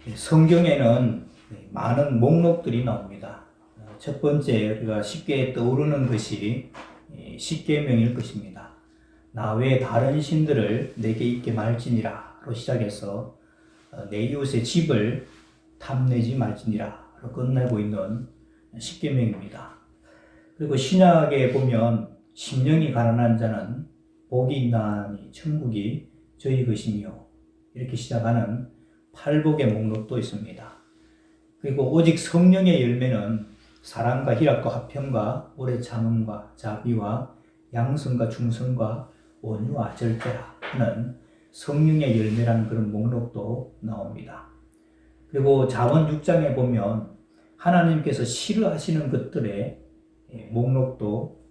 성경에는 많은 목록들이 나옵니다. 첫 번째 우리가 쉽게 떠오르는 것이 십계명일 것입니다. 나 외에 다른 신들을 내게 있게 말지니라로 시작해서 내 이웃의 집을 탐내지 말지니라로 끝내고 있는 십계명입니다. 그리고 신약에 보면 심령이 가난한 자는 복이 있나니 천국이 저희 것이며 이렇게 시작하는 팔복의 목록도 있습니다. 그리고 오직 성령의 열매는 사랑과 희락과 화평과 오래 참음과 자비와 양선과 충성과 온유와 절제라 하는 성령의 열매라는 그런 목록도 나옵니다. 그리고 잠언 6장에 보면 하나님께서 싫어하시는 것들의 목록도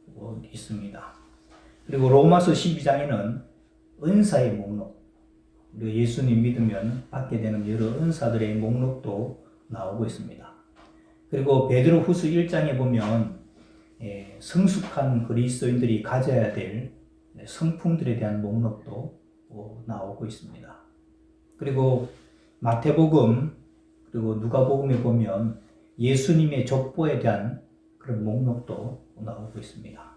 있습니다. 그리고 로마서 12장에는 은사의 목록, 예수님 믿으면 받게 되는 여러 은사들의 목록도 나오고 있습니다. 그리고 베드로후서 1장에 보면 성숙한 그리스도인들이 가져야 될 성품들에 대한 목록도 나오고 있습니다. 그리고 마태복음 그리고 누가복음에 보면 예수님의 족보에 대한 그런 목록도 나오고 있습니다.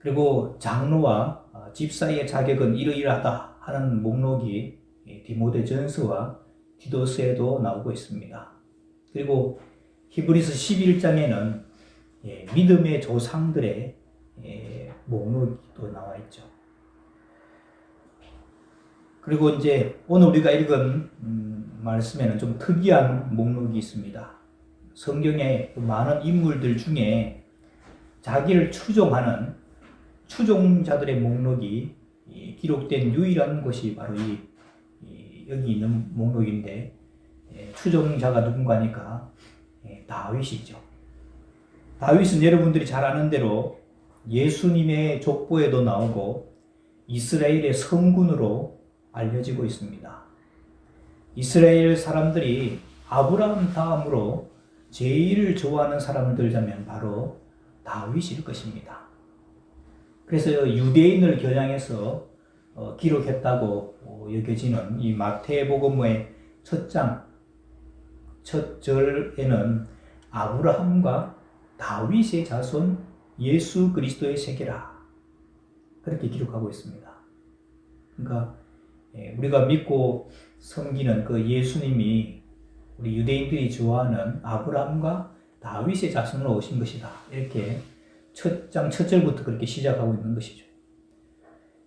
그리고 장로와 집사의 자격은 이러이러하다 하는 목록이 디모데전서와 디도서에도 나오고 있습니다. 그리고 히브리서 11장에는 믿음의 조상들의 목록도 나와 있죠. 그리고 이제 오늘 우리가 읽은 말씀에는 좀 특이한 목록이 있습니다. 성경의 많은 인물들 중에 자기를 추종하는 추종자들의 목록이 기록된 유일한 곳이 바로 여기 있는 목록인데, 추종자가 누군가 하니까 다윗이죠. 다윗은 여러분들이 잘 아는 대로 예수님의 족보에도 나오고 이스라엘의 성군으로 알려지고 있습니다. 이스라엘 사람들이 아브라함 다음으로 제일 좋아하는 사람들자면 바로 다윗일 것입니다. 그래서 유대인을 겨냥해서 기록했다고 여겨지는 이 마태복음의 첫 장, 첫 절에는 아브라함과 다윗의 자손 예수 그리스도의 세계라 그렇게 기록하고 있습니다. 그러니까 우리가 믿고 섬기는 그 예수님이 우리 유대인들이 좋아하는 아브라함과 다윗의 자손으로 오신 것이다. 이렇게 첫 장 첫 절부터 그렇게 시작하고 있는 것이죠.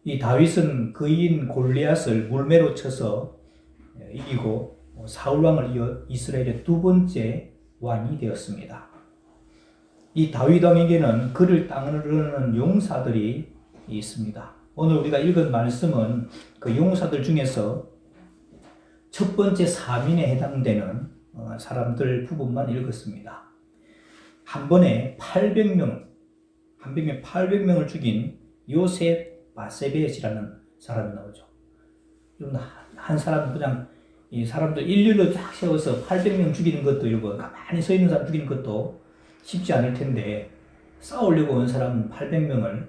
이 다윗은 그인 골리앗을 물매로 쳐서 이기고 사울 왕을 이어 이스라엘의 두 번째 왕이 되었습니다. 이 다윗 왕에게는 그를 따르는 용사들이 있습니다. 오늘 우리가 읽은 말씀은 그 용사들 중에서 첫 번째 사민에 해당되는 사람들 부분만 읽었습니다. 한 번에 800명을 죽인 요셉 바세벳이라는 사람이 나오죠. 한 사람 그냥 이 사람들 일렬로 쫙 세워서 800명 죽이는 것도 이러고 가만히 서 있는 사람 죽이는 것도 쉽지 않을 텐데 싸우려고 온 사람은 800명을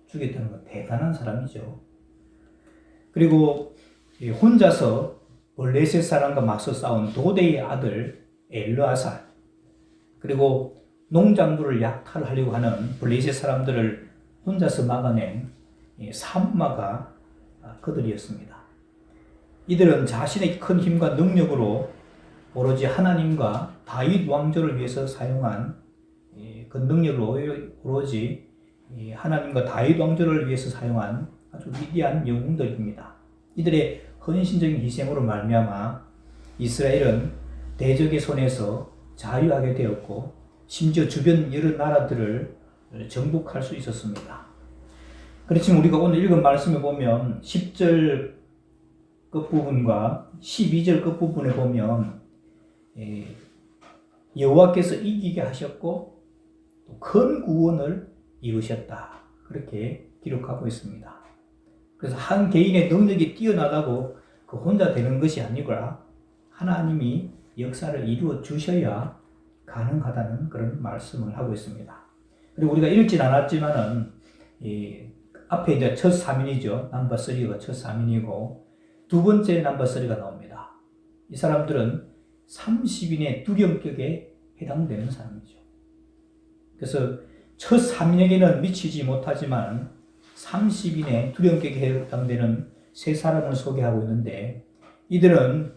죽였다는 건 대단한 사람이죠. 그리고 혼자서 블레셋 사람과 맞서 싸운 도대의 아들 엘르아살, 그리고 농작물을 약탈하려고 하는 블레셋 사람들을 혼자서 막아낸 삼마가 그들이었습니다. 이들은 자신의 큰 힘과 능력으로 오로지 하나님과 다윗 왕조를 위해서 사용한 그 능력으로 오로지 하나님과 다윗 왕조를 위해서 사용한 아주 위대한 영웅들입니다. 이들의 헌신적인 희생으로 말미암아 이스라엘은 대적의 손에서 자유하게 되었고 심지어 주변 여러 나라들을 정복할 수 있었습니다. 그렇지만 우리가 오늘 읽은 말씀에 보면 10절 끝부분과 12절 끝부분에 보면 여호와께서 이기게 하셨고 또 큰 구원을 이루셨다 그렇게 기록하고 있습니다. 그래서 한 개인의 능력이 뛰어나다고 그 혼자 되는 것이 아니라 하나님이 역사를 이루어 주셔야 가능하다는 그런 말씀을 하고 있습니다. 그리고 우리가 읽진 않았지만은 앞에 이제 첫 3인이죠. 넘버 3가 첫 3인이고 두 번째 넘버 3가 나옵니다. 이 사람들은 30인의 두령격에 해당되는 사람이죠. 그래서 첫 3인에게는 미치지 못하지만 30인의 두령격에 해당되는 세 사람을 소개하고 있는데, 이들은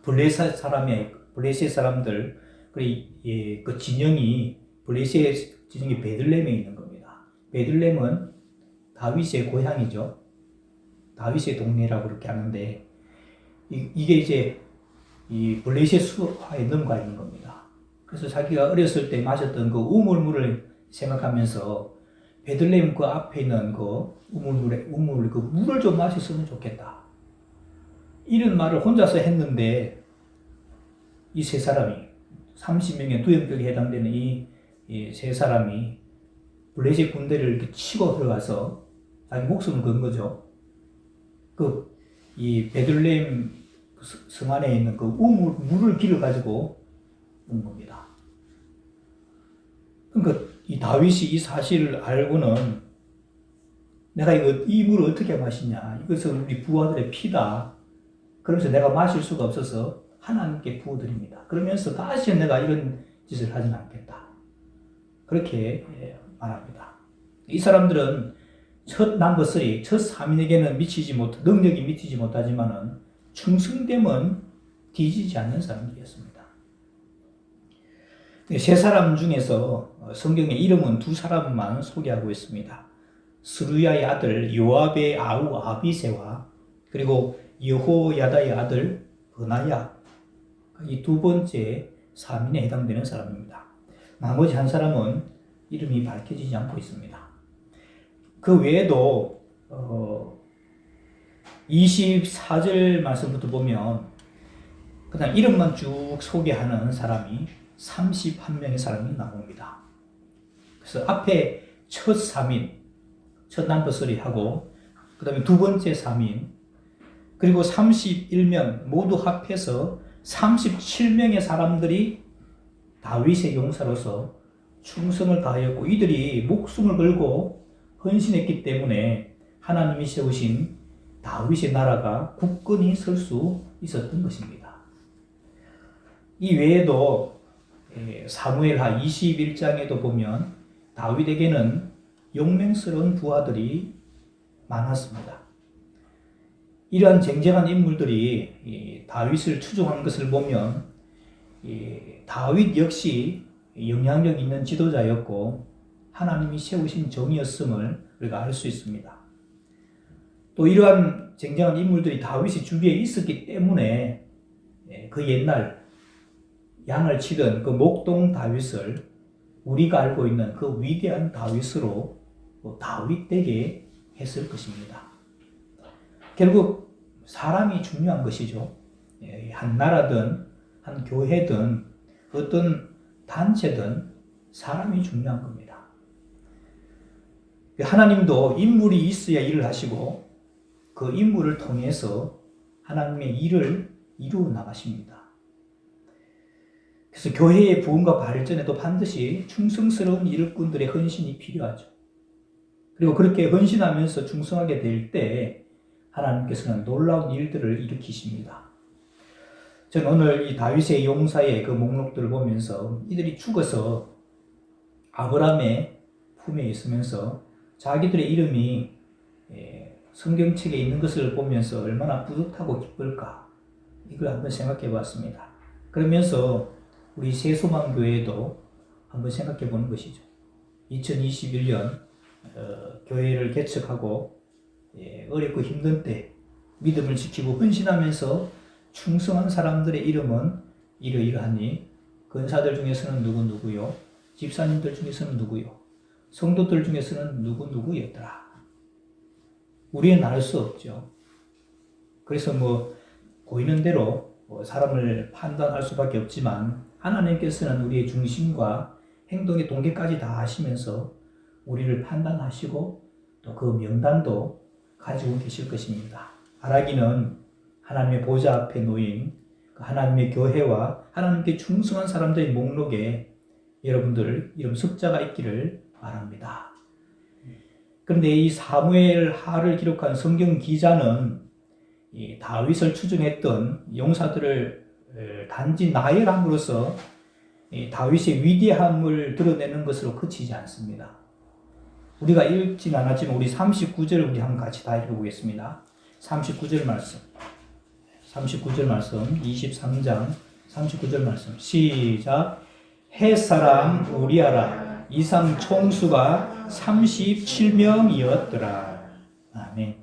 블레셋 사람들, 그 진영이, 블레셋 진영이 베들레헴에 있는 겁니다. 베들레헴은 다윗의 고향이죠. 다윗의 동네라고 그렇게 하는데, 이게 이제 이 블레셋 수하에 넘어가 있는 겁니다. 그래서 자기가 어렸을 때 마셨던 그 우물물을 생각하면서 베들레헴 그 앞에 있는 그 우물 그 물을 좀 마셨으면 좋겠다, 이런 말을 혼자서 했는데, 이 세 사람이 30명의 두령격에 해당되는 이 세 사람이 블레셋 군대를 이렇게 치고 들어가서 자기 목숨을 건 거죠. 이 베들레헴 성 안에 있는 그 물을 길을 가지고 온 겁니다. 그러니까 이 다윗이 이 사실을 알고는, 내가 이 물을 어떻게 마시냐, 이것은 우리 부하들의 피다, 그러면서 내가 마실 수가 없어서 하나님께 부어드립니다. 그러면서 다시 내가 이런 짓을 하진 않겠다, 그렇게 말합니다. 이 사람들은 첫 넘버 3, 첫 3인에게는 능력이 미치지 못하지만은 충성됨은 뒤지지 않는 사람들이었습니다. 세 사람 중에서 성경의 이름은 두 사람만 소개하고 있습니다. 스루야의 아들 요압의 아우 아비새와 그리고 여호야다의 아들 버나야, 이 두 번째 3인에 해당되는 사람입니다. 나머지 한 사람은 이름이 밝혀지지 않고 있습니다. 그 외에도 24절 말씀부터 보면 그냥 이름만 쭉 소개하는 사람이 31명의 사람이 나옵니다. 그래서 앞에 첫 3인, 첫 넘버 3 하고, 그 다음에 두 번째 3인, 그리고 31명 모두 합해서 37명의 사람들이 다윗의 용사로서 충성을 다하였고, 이들이 목숨을 걸고 헌신했기 때문에 하나님이 세우신 다윗의 나라가 굳건히 설 수 있었던 것입니다. 이 외에도 사무엘하 21장에도 보면 다윗에게는 용맹스러운 부하들이 많았습니다. 이러한 쟁쟁한 인물들이 다윗을 추종한 것을 보면 다윗 역시 영향력 있는 지도자였고 하나님이 세우신 종이었음을 우리가 알 수 있습니다. 또 이러한 쟁쟁한 인물들이 다윗의 주위에 있었기 때문에 그 옛날 양을 치던 그 목동 다윗을 우리가 알고 있는 그 위대한 다윗으로 다윗되게 했을 것입니다. 결국 사람이 중요한 것이죠. 한 나라든 한 교회든 어떤 단체든 사람이 중요한 겁니다. 하나님도 인물이 있어야 일을 하시고 그 인물을 통해서 하나님의 일을 이루어 나가십니다. 그래서 교회의 부흥과 발전에도 반드시 충성스러운 일꾼들의 헌신이 필요하죠. 그리고 그렇게 헌신하면서 충성하게 될 때 하나님께서는 놀라운 일들을 일으키십니다. 저는 오늘 이 다윗의 용사의 그 목록들을 보면서 이들이 죽어서 아브라함의 품에 있으면서 자기들의 이름이 성경책에 있는 것을 보면서 얼마나 뿌듯하고 기쁠까, 이걸 한번 생각해 봤습니다. 그러면서 우리 새소망교회도 한번 생각해 보는 것이죠. 2021년 교회를 개척하고 어렵고 힘든 때 믿음을 지키고 헌신하면서 충성한 사람들의 이름은 이러이러하니 권사들 중에서는 누구누구요, 집사님들 중에서는 누구요, 성도들 중에서는 누구누구였더라. 우리는 알 수 없죠. 그래서 보이는 대로 사람을 판단할 수밖에 없지만 하나님께서는 우리의 중심과 행동의 동기까지 다 아시면서 우리를 판단하시고 또 그 명단도 가지고 계실 것입니다. 바라기는 하나님의 보좌 앞에 놓인 하나님의 교회와 하나님께 충성한 사람들의 목록에 여러분들 이름 숫자가 있기를 바랍니다. 그런데 이 사무엘 하를 기록한 성경 기자는 이 다윗을 추종했던 용사들을 단지 나열함으로써 이 다윗의 위대함을 드러내는 것으로 그치지 않습니다. 우리가 읽지는 않았지만 우리 39절 우리 한번 같이 다 읽어보겠습니다. 39절 말씀 23장 39절 말씀 시작. 헷사람 우리아라 이상 총수가 37명이었더라. 아멘.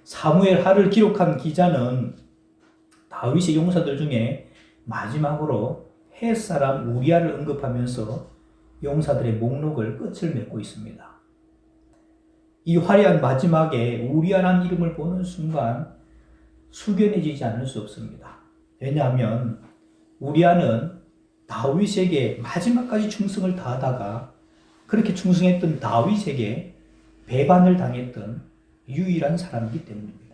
사무엘 하를 기록한 기자는 다윗의 용사들 중에 마지막으로 헷사람 우리아를 언급하면서 용사들의 목록을 끝을 맺고 있습니다. 이 화려한 마지막에 우리아라는 이름을 보는 순간 숙연해지지 않을 수 없습니다. 왜냐하면 우리아는 다윗에게 마지막까지 충성을 다하다가 그렇게 충성했던 다윗에게 배반을 당했던 유일한 사람이기 때문입니다.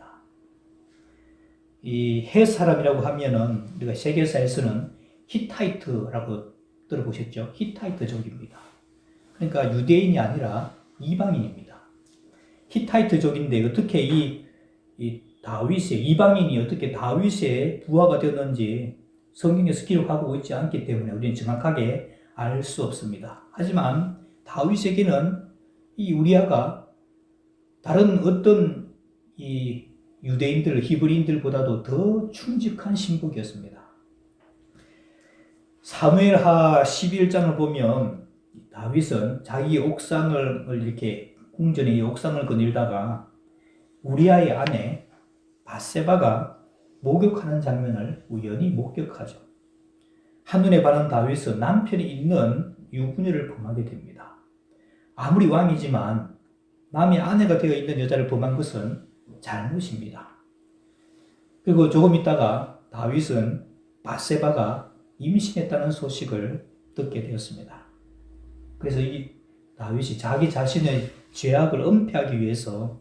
이 헷 사람이라고 하면은 우리가 세계사에서는 히타이트라고 들어보셨죠? 히타이트족입니다. 그러니까 유대인이 아니라 이방인입니다. 히타이트족인데 어떻게 이 다윗의 이방인이 어떻게 다윗의 부하가 되었는지 성경에서 기록하고 있지 않기 때문에 우리는 정확하게 알 수 없습니다. 하지만 다윗에게는 이 우리아가 다른 어떤 이 유대인들, 히브리인들보다도 더 충직한 신복이었습니다. 사무엘하 11장을 보면 다윗은 자기 옥상을 이렇게 궁전의 옥상을 거닐다가 우리아의 아내 밧세바가 목욕하는 장면을 우연히 목격하죠. 한눈에 반한 다윗은 남편이 있는 유부녀를 범하게 됩니다. 아무리 왕이지만 남의 아내가 되어 있는 여자를 범한 것은 잘못입니다. 그리고 조금 있다가 다윗은 밧세바가 임신했다는 소식을 듣게 되었습니다. 그래서 이 다윗이 자기 자신의 죄악을 은폐하기 위해서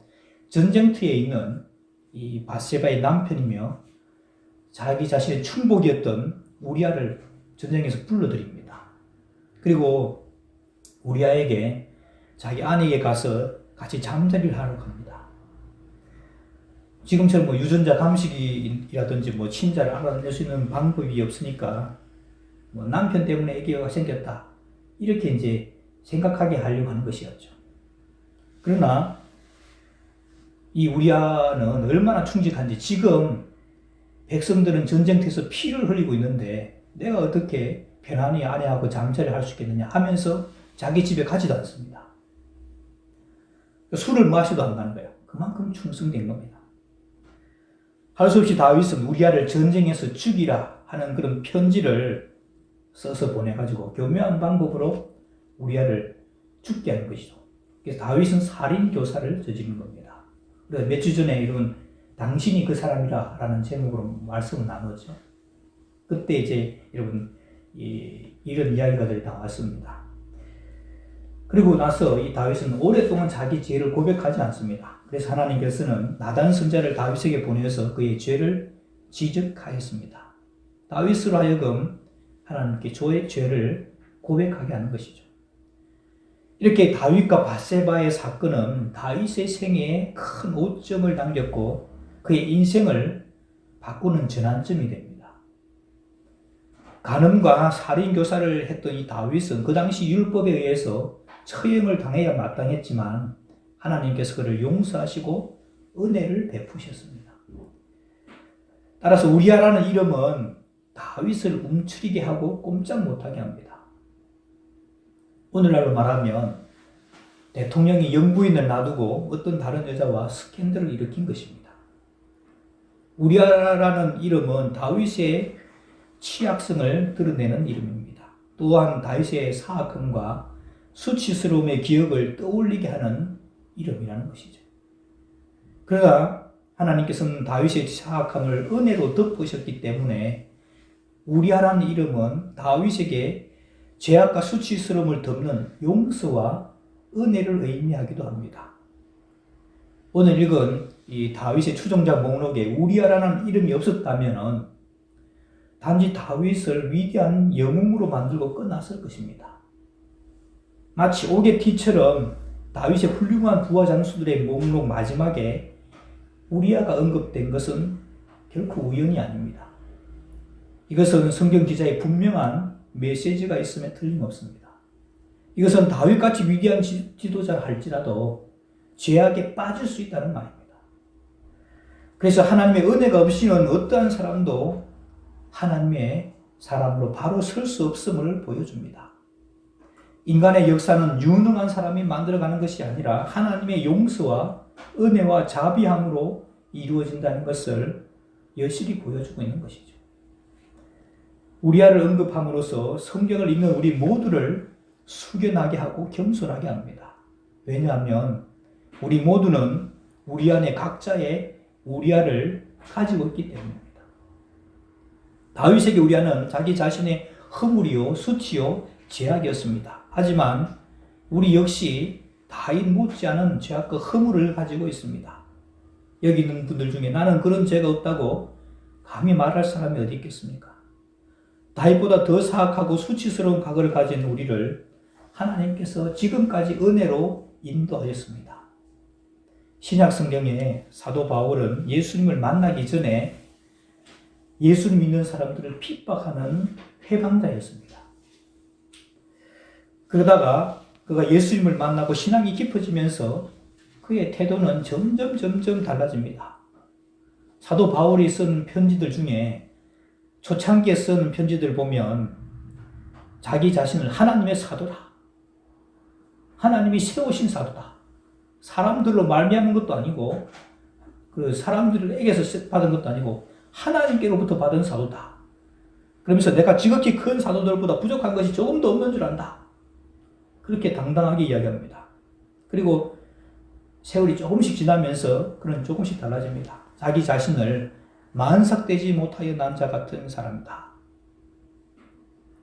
전쟁터에 있는 이 밧세바의 남편이며 자기 자신의 충복이었던 우리아를 전쟁에서 불러들입니다. 그리고 우리아에게 자기 아내에게 가서 같이 잠자리를 하러 갑니다. 지금처럼 뭐 유전자 감식이라든지 뭐 친자를 알아낼 수 있는 방법이 없으니까 뭐 남편 때문에 아기가 생겼다 이렇게 이제 생각하게 하려고 하는 것이었죠. 그러나 이 우리아는 얼마나 충직한지 지금 백성들은 전쟁터에서 피를 흘리고 있는데 내가 어떻게 편안히 아내하고 잠자리를 할 수 있겠느냐 하면서 자기 집에 가지도 않습니다. 술을 마시도 안 가는 거예요. 그만큼 충성된 겁니다. 할 수 없이 다윗은 우리아를 전쟁에서 죽이라 하는 그런 편지를 써서 보내가지고 교묘한 방법으로 우리아를 죽게 하는 것이죠. 그래서 다윗은 살인 교사를 저지른 겁니다. 그래서 몇 주 전에 여러분 당신이 그 사람이라 라는 제목으로 말씀을 나눴죠. 그때 이제 여러분 이런 이야기가 나왔습니다. 그리고 나서 이 다윗은 오랫동안 자기 죄를 고백하지 않습니다. 그래서 하나님께서는 나단 선지자를 다윗에게 보내서 그의 죄를 지적하였습니다. 다윗으로 하여금 하나님께 저의 죄를 고백하게 하는 것이죠. 이렇게 다윗과 밧세바의 사건은 다윗의 생애에 큰 오점을 남겼고 그의 인생을 바꾸는 전환점이 됩니다. 간음과 살인교사를 했던 이 다윗은 그 당시 율법에 의해서 처형을 당해야 마땅했지만 하나님께서 그를 용서하시고 은혜를 베푸셨습니다. 따라서 우리아라는 이름은 다윗을 움츠리게 하고 꼼짝 못하게 합니다. 오늘날로 말하면 대통령이 영부인을 놔두고 어떤 다른 여자와 스캔들을 일으킨 것입니다. 우리아라는 이름은 다윗의 취약성을 드러내는 이름입니다. 또한 다윗의 사악함과 수치스러움의 기억을 떠올리게 하는 이름이라는 것이죠. 그러나 하나님께서는 다윗의 사악함을 은혜로 덮으셨기 때문에 우리아라는 이름은 다윗에게 죄악과 수치스러움을 덮는 용서와 은혜를 의미하기도 합니다. 오늘 읽은 이 다윗의 추종자 목록에 우리아라는 이름이 없었다면 단지 다윗을 위대한 영웅으로 만들고 끝났을 것입니다. 마치 오게티처럼 다윗의 훌륭한 부하 장수들의 목록 마지막에 우리아가 언급된 것은 결코 우연이 아닙니다. 이것은 성경 기자의 분명한 메시지가 있음에 틀림없습니다. 이것은 다윗같이 위대한 지도자를 할지라도 죄악에 빠질 수 있다는 말입니다. 그래서 하나님의 은혜가 없이는 어떠한 사람도 하나님의 사람으로 바로 설 수 없음을 보여줍니다. 인간의 역사는 유능한 사람이 만들어가는 것이 아니라 하나님의 용서와 은혜와 자비함으로 이루어진다는 것을 여실히 보여주고 있는 것이죠. 우리아를 언급함으로써 성경을 읽는 우리 모두를 숙연하게 하고 겸손하게 합니다. 왜냐하면 우리 모두는 우리 안에 각자의 우리아를 가지고 있기 때문입니다. 다윗에게 우리아는 자기 자신의 허물이요, 수치요, 죄악이었습니다. 하지만 우리 역시 다윗 못지않은 죄악과 허물을 가지고 있습니다. 여기 있는 분들 중에 나는 그런 죄가 없다고 감히 말할 사람이 어디 있겠습니까? 다윗보다 더 사악하고 수치스러운 과거를 가진 우리를 하나님께서 지금까지 은혜로 인도하셨습니다. 신약 성경에 사도 바울은 예수님을 만나기 전에 예수를 믿는 사람들을 핍박하는 회방자였습니다. 그러다가 그가 예수님을 만나고 신앙이 깊어지면서 그의 태도는 점점 달라집니다. 사도 바울이 쓴 편지들 중에 초창기에 쓴 편지들을 보면 자기 자신을 하나님의 사도다, 하나님이 세우신 사도다, 사람들로 말미암은 것도 아니고 그 사람들에게서 받은 것도 아니고 하나님께로부터 받은 사도다. 그러면서 내가 지극히 큰 사도들보다 부족한 것이 조금도 없는 줄 안다. 그렇게 당당하게 이야기합니다. 그리고 세월이 조금씩 지나면서 그는 조금씩 달라집니다. 자기 자신을 만삭되지 못하여 난 자 같은 사람이다.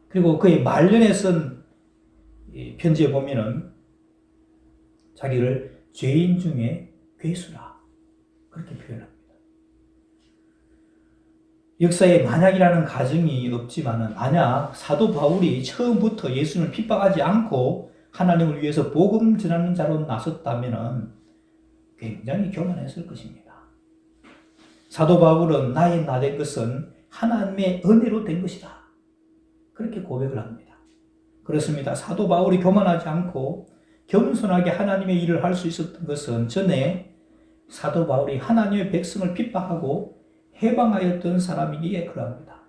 그리고 그의 말년에 쓴 편지에 보면은 자기를 죄인 중에 괴수라 그렇게 표현합니다. 역사에 만약이라는 가정이 없지만은 만약 사도 바울이 처음부터 예수님을 핍박하지 않고 하나님을 위해서 복음 전하는 자로 나섰다면은 굉장히 교만했을 것입니다. 사도 바울은 나의 나 된 것은 하나님의 은혜로 된 것이다. 그렇게 고백을 합니다. 그렇습니다. 사도 바울이 교만하지 않고 겸손하게 하나님의 일을 할 수 있었던 것은 전에 사도 바울이 하나님의 백성을 핍박하고 해방하였던 사람이기에 그러합니다.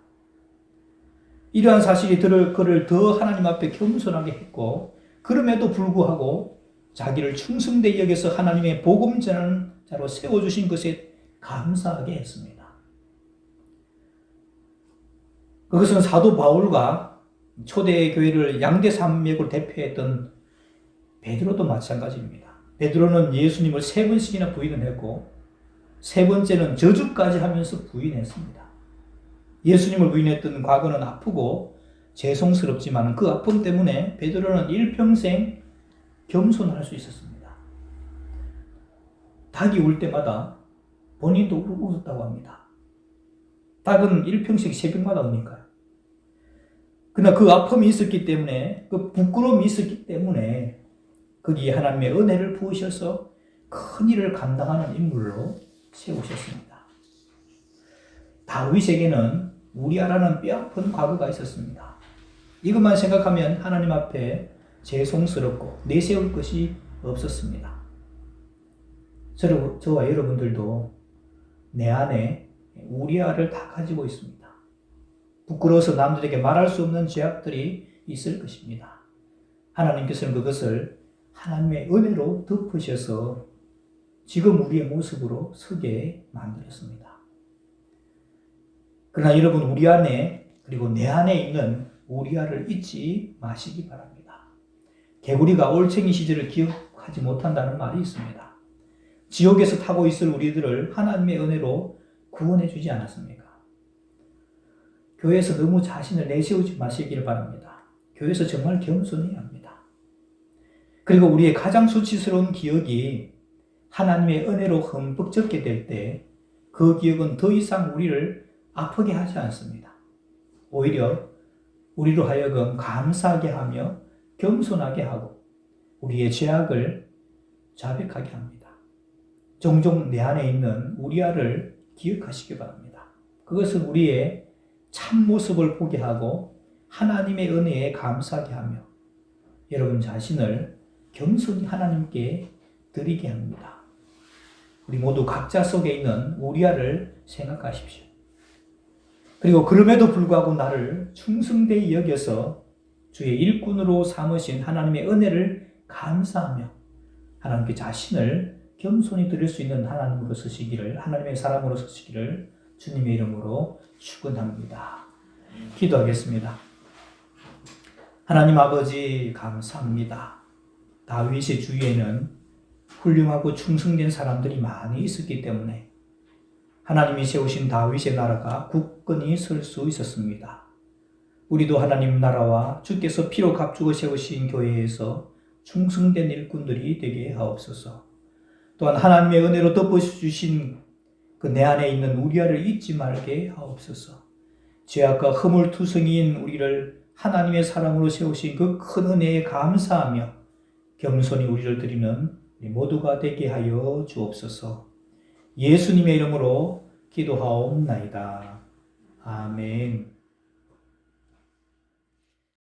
이러한 사실이 그를 더 하나님 앞에 겸손하게 했고 그럼에도 불구하고 자기를 충성되이 여겨서 하나님의 복음 전하는 자로 세워주신 것에 감사하게 했습니다. 그것은 사도 바울과 초대 교회를 양대 산맥으로 대표했던 베드로도 마찬가지입니다. 베드로는 예수님을 3번씩이나 부인을 했고 3번째는 저주까지 하면서 부인했습니다. 예수님을 부인했던 과거는 아프고 죄송스럽지만 그 아픔 때문에 베드로는 일평생 겸손할 수 있었습니다. 닭이 울 때마다 본인도 울었다고 합니다. 닭은 일평생 새벽마다 우니까요. 그러나 그 아픔이 있었기 때문에 그 부끄러움이 있었기 때문에 거기에 하나님의 은혜를 부으셔서 큰 일을 감당하는 인물로 세우셨습니다. 다윗에게는 우리아라는 뼈아픈 과거가 있었습니다. 이것만 생각하면 하나님 앞에 죄송스럽고 내세울 것이 없었습니다. 저와 여러분들도 내 안에 우리아를 다 가지고 있습니다. 부끄러워서 남들에게 말할 수 없는 죄악들이 있을 것입니다. 하나님께서는 그것을 하나님의 은혜로 덮으셔서 지금 우리의 모습으로 서게 만들었습니다. 그러나 여러분 우리 안에 그리고 내 안에 있는 우리아를 잊지 마시기 바랍니다. 개구리가 올챙이 시절을 기억하지 못한다는 말이 있습니다. 지옥에서 타고 있을 우리들을 하나님의 은혜로 구원해 주지 않았습니까? 교회에서 너무 자신을 내세우지 마시기를 바랍니다. 교회에서 정말 겸손해야 합니다. 그리고 우리의 가장 수치스러운 기억이 하나님의 은혜로 흠뻑 젖게 될 때 그 기억은 더 이상 우리를 아프게 하지 않습니다. 오히려 우리로 하여금 감사하게 하며 겸손하게 하고 우리의 죄악을 자백하게 합니다. 종종 내 안에 있는 우리아를 기억하시기 바랍니다. 그것은 우리의 참모습을 보게 하고 하나님의 은혜에 감사하게 하며 여러분 자신을 겸손히 하나님께 드리게 합니다. 우리 모두 각자 속에 있는 우리아를 생각하십시오. 그리고 그럼에도 불구하고 나를 충성되이 여겨서 주의 일꾼으로 삼으신 하나님의 은혜를 감사하며 하나님께 자신을 겸손히 드릴 수 있는 하나님으로 서시기를, 하나님의 사람으로 서시기를 주님의 이름으로 축원합니다. 기도하겠습니다. 하나님 아버지 감사합니다. 다윗의 주위에는 훌륭하고 충성된 사람들이 많이 있었기 때문에 하나님이 세우신 다윗의 나라가 굳건히 설 수 있었습니다. 우리도 하나님 나라와 주께서 피로 값주고 세우신 교회에서 충성된 일꾼들이 되게 하옵소서. 또한 하나님의 은혜로 덮어주신 그 내 안에 있는 우리아를 잊지 말게 하옵소서. 죄악과 허물투성이인 우리를 하나님의 사람으로 세우신 그 큰 은혜에 감사하며 겸손히 우리를 드리는 우리 모두가 되게 하여 주옵소서. 예수님의 이름으로 기도하옵나이다. 아멘.